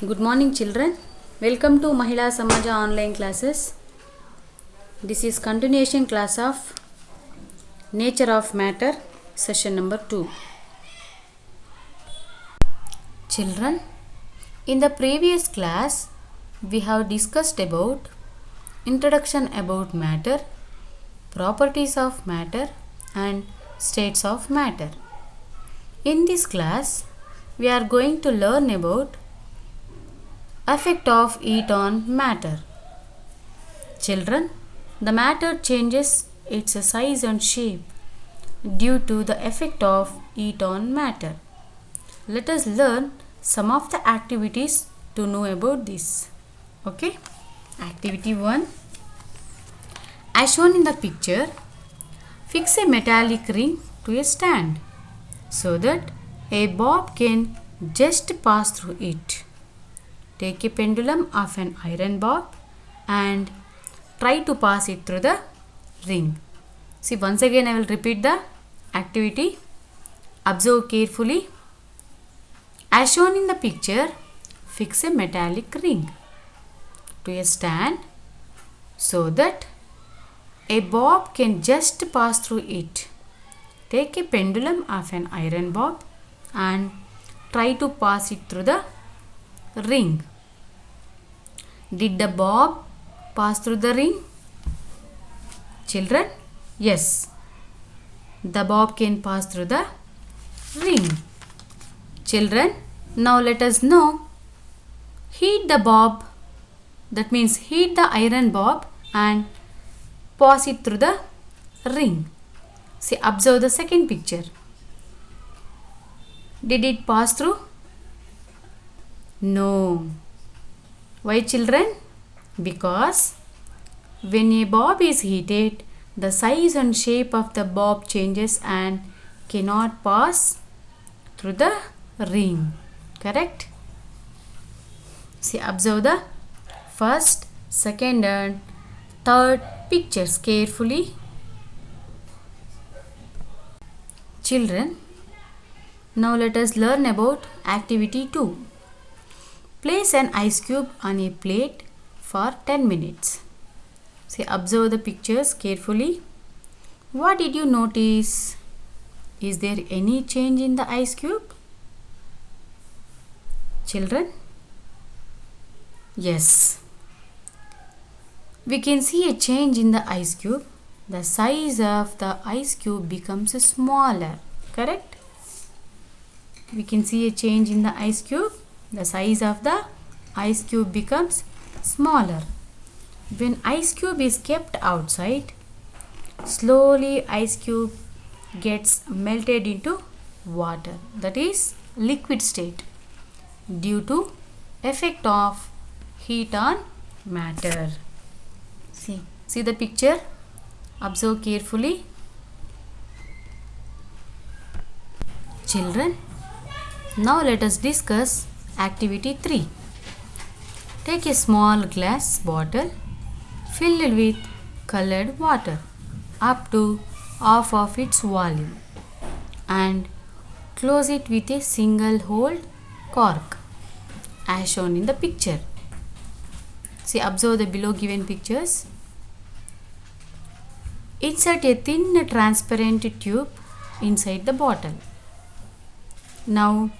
Good morning children. Welcome to Mahila Samaja online classes. This is continuation class of Nature of Matter session number 2. Children, in the previous class we have discussed about introduction about matter, properties of matter and states of matter. In this class we are going to learn about effect of heat on matter. Children, the matter changes its size and shape due to the effect of heat on matter. Let us learn some of the activities to know about this. Okay? Activity 1. As shown in the picture, fix a metallic ring to a stand so that a bob can just pass through it. Take a pendulum of an iron bob and try to pass it through the ring. See, once again I will repeat the activity. Observe carefully. As shown in the picture, fix a metallic ring to a stand so that a bob can just pass through it. Take a pendulum of an iron bob and try to pass it through the ring. Did the bob pass through the ring? Children, yes. The bob can pass through the ring. Children, now let us know. Heat the bob, that means heat the iron bob and pass it through the ring. See, observe the second picture. Did it pass through? No. Why, children? Because when a bob is heated, the size and shape of the bob changes and cannot pass through the ring. Correct? See, observe the first, second and third pictures carefully. Children, now let us learn about activity 2. Place an ice cube on a plate for 10 minutes. See, observe the pictures carefully. What did you notice? Is there any change in the ice cube? Children? Yes. We can see a change in the ice cube. The size of the ice cube becomes smaller. Correct? We can see a change in the ice cube. The size of the ice cube becomes smaller. When ice cube is kept outside, slowly ice cube gets melted into water, that is liquid state, due to effect of heat on matter. See the picture. Observe carefully. Children, now let us discuss activity 3. Take a small glass bottle filled with colored water up to half of its volume and close it with a single hole cork as shown in the picture. See, observe the below given pictures. Insert a thin transparent tube inside the bottle. Now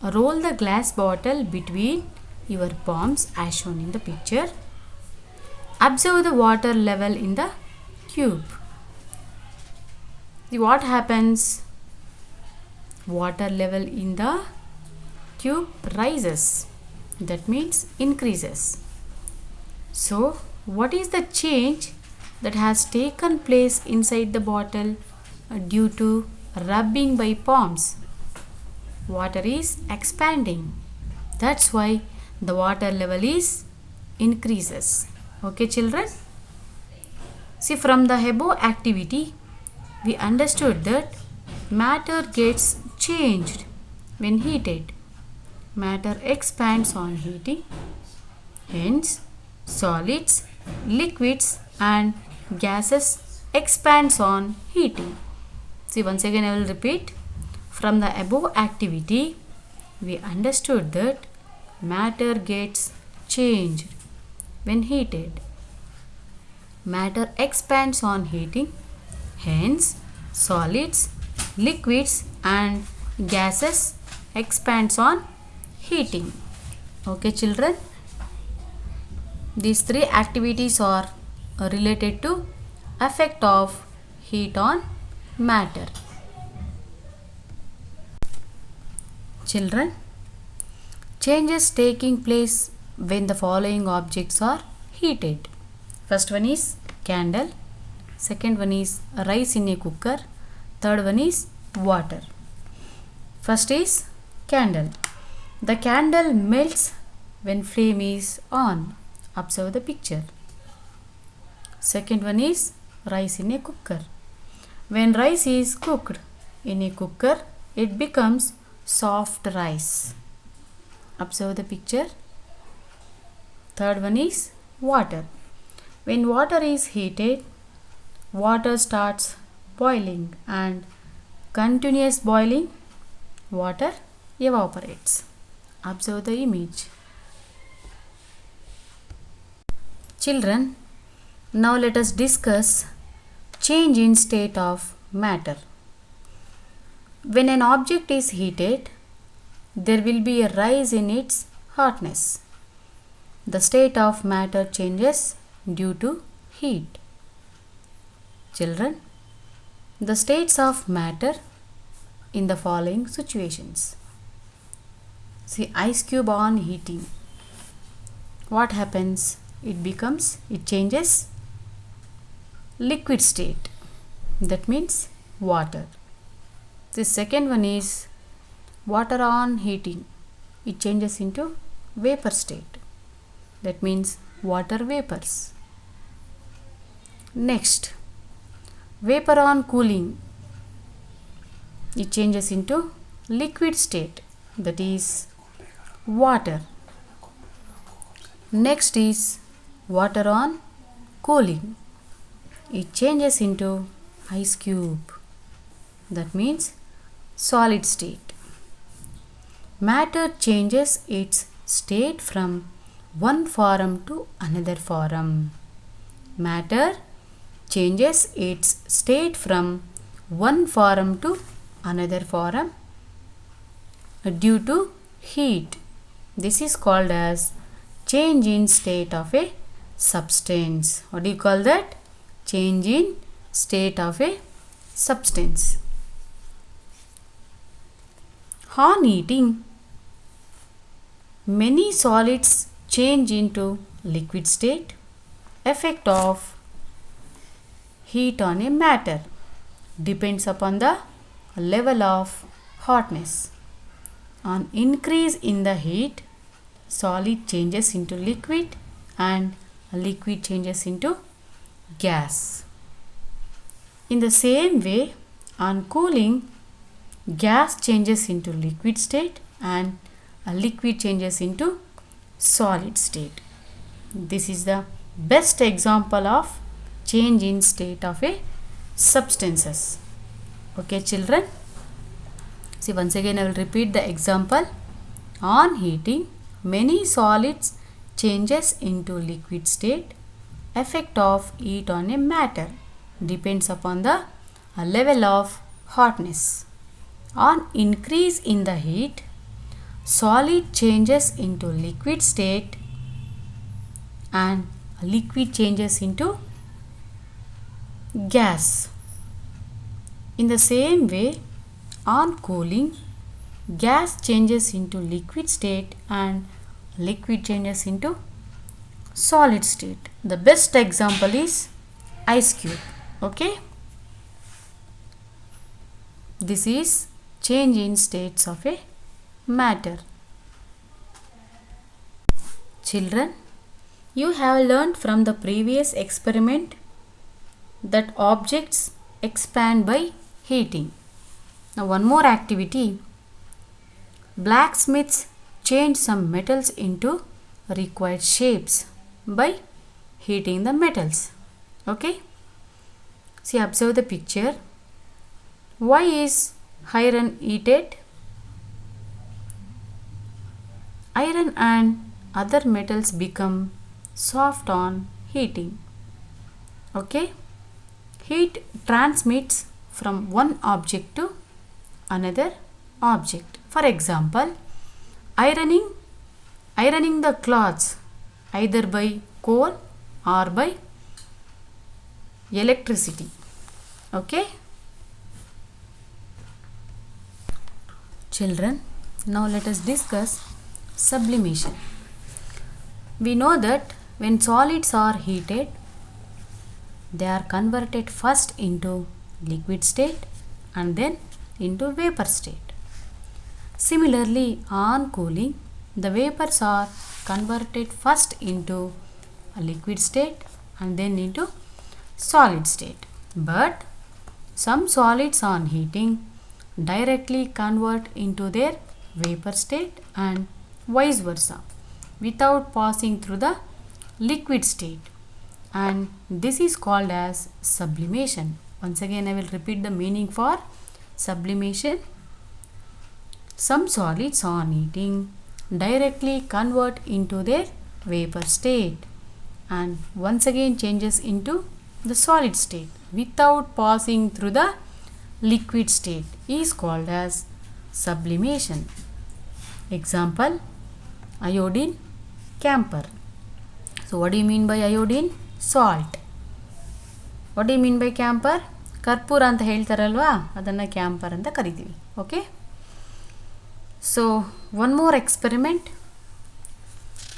roll the glass bottle between your palms as shown in the picture. Observe the water level in the tube. See what happens? Water level in the tube rises. That means increases. So, what is the change that has taken place inside the bottle due to rubbing by palms? Water is expanding. That's why the water level is increases. Okay, children? See, from the above activity, we understood that matter gets changed when heated. Matter expands on heating. Hence, solids, liquids and gases expands on heating. See, once again I will repeat. From the above activity, we understood that matter gets changed when heated. Matter expands on heating, hence solids, liquids and gases expands on heating. Okay children, these three activities are related to effect of heat on matter. Children, changes taking place when the following objects are heated. First one is candle, second one is rice in a cooker, third one is water. First is candle. The candle melts when flame is on. Observe the picture. Second one is rice in a cooker. When rice is cooked in a cooker, it becomes soft rice. Observe the picture. Third one is water. When water is heated, water starts boiling, and continuous boiling, water evaporates. Observe the image. Children, now let us discuss change in state of matter. When an object is heated, there will be a rise in its hotness. The state of matter changes due to heat. Children, the states of matter in the following situations. See, ice cube on heating. What happens? It changes liquid state. That means water. The second one is water on heating. It changes into vapor state. That means water vapors. Next, vapor on cooling. It changes into liquid state. That is water. Next is water on cooling. It changes into ice cube. That means solid state. Matter changes its state from one form to another form. Matter changes its state from one form to another form due to heat. This is called as change in state of a substance. What do you call that? Change in state of a substance. On heating, many solids change into liquid state. Effect of heat on a matter depends upon the level of hotness. On increase in the heat, solid changes into liquid and liquid changes into gas. In the same way, on cooling, gas changes into liquid state and a liquid changes into solid state. This is the best example of change in state of a substances. Okay children, see once again I will repeat the example. On heating, many solids changes into liquid state. Effect of heat on a matter depends upon the level of hotness. On increase in the heat, solid changes into liquid state and liquid changes into gas. In the same way, on cooling, gas changes into liquid state and liquid changes into solid state. The best example is ice cube. Okay, this is change in states of a matter. Children, you have learned from the previous experiment that objects expand by heating. Now one more activity. Blacksmiths change some metals into required shapes by heating the metals. Okay, see, observe the picture. Why is iron heated? Iron and other metals become soft on heating. Okay? Heat transmits from one object to another object. For example, ironing the clothes either by coal or by electricity. Okay? Children, now let us discuss sublimation. We know that when solids are heated, they are converted first into liquid state and then into vapor state. Similarly, on cooling, the vapors are converted first into a liquid state and then into solid state. But some solids on heating directly convert into their vapor state and vice versa without passing through the liquid state, and this is called as sublimation. Once again I will repeat the meaning for sublimation. Some solids on heating directly convert into their vapor state and once again changes into the solid state without passing through the liquid state is called as sublimation. Example, iodine camphor. So what do you mean by iodine? Salt. What do you mean by camphor? ಕರ್ಪೂರ ಅಂತ ಹೇಳ್ತಾರಲ್ವಾ, ಅದನ್ನು camper ಅಂತ ಕರಿತೀವಿ. Okay, so one more experiment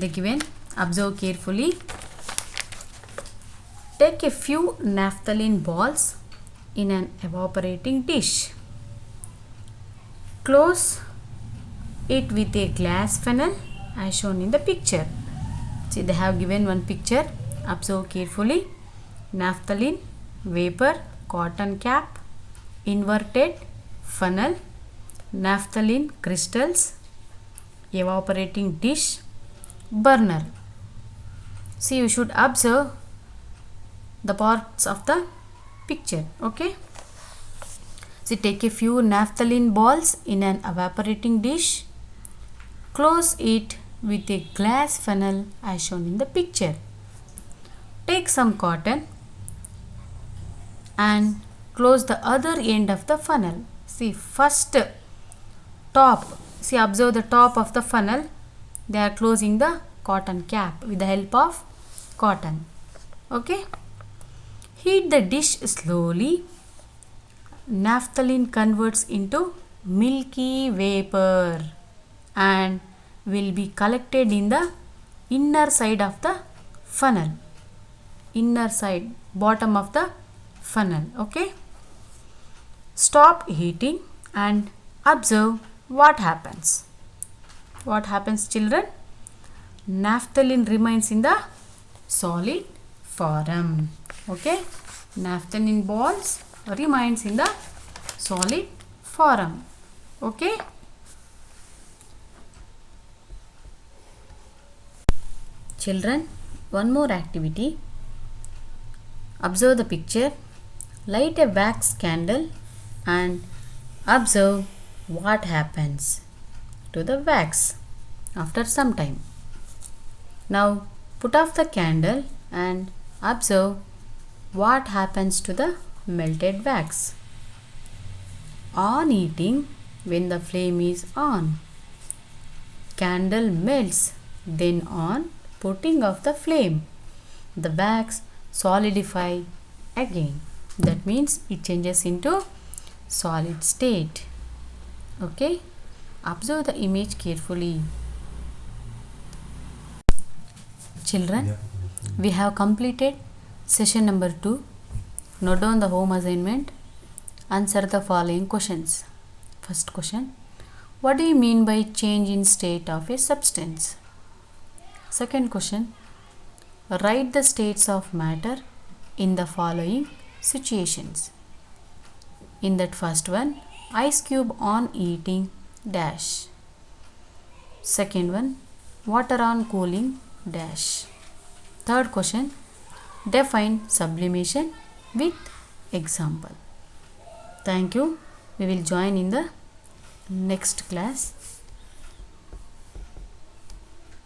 they given. Observe carefully. Take a few naphthalene balls in an evaporating dish. Close it with a glass funnel as shown in the picture. See, they have given one picture. Observe carefully. Naphthalene, vapor, cotton cap, inverted funnel, naphthalene crystals, evaporating dish, burner. See, you should observe the parts of the picture. Okay, see, take a few naphthalene balls in an evaporating dish, close it with a glass funnel as shown in the picture. Take some cotton and close the other end of the funnel. See, first top, see, observe the top of the funnel. They are closing the cotton cap with the help of cotton. Okay, heat the dish slowly. Naphthalene converts into milky vapor and will be collected in the inner side of the funnel, inner side, bottom of the funnel. Okay, stop heating and observe what happens. What happens, children? Naphthalene remains in the solid form. Okay, naphthalene balls remains in the solid form. Okay, children, one more activity. Observe the picture. Light a wax candle and observe what happens to the wax after some time. Now put off the candle and observe what happens to the melted wax. On heating, when the flame is on, candle melts. Then on putting off the flame, the wax solidify again. That means it changes into solid state. Okay, observe the image carefully. Children, we have completed session number 2. Note down the home assignment. Answer the following questions. First question, what do you mean by change in state of a substance? Second question, write the states of matter in the following situations. In that first one, ice cube on heating dash. Second one, water on cooling dash. Third question, define sublimation with example. Thank you. We will join in the next class.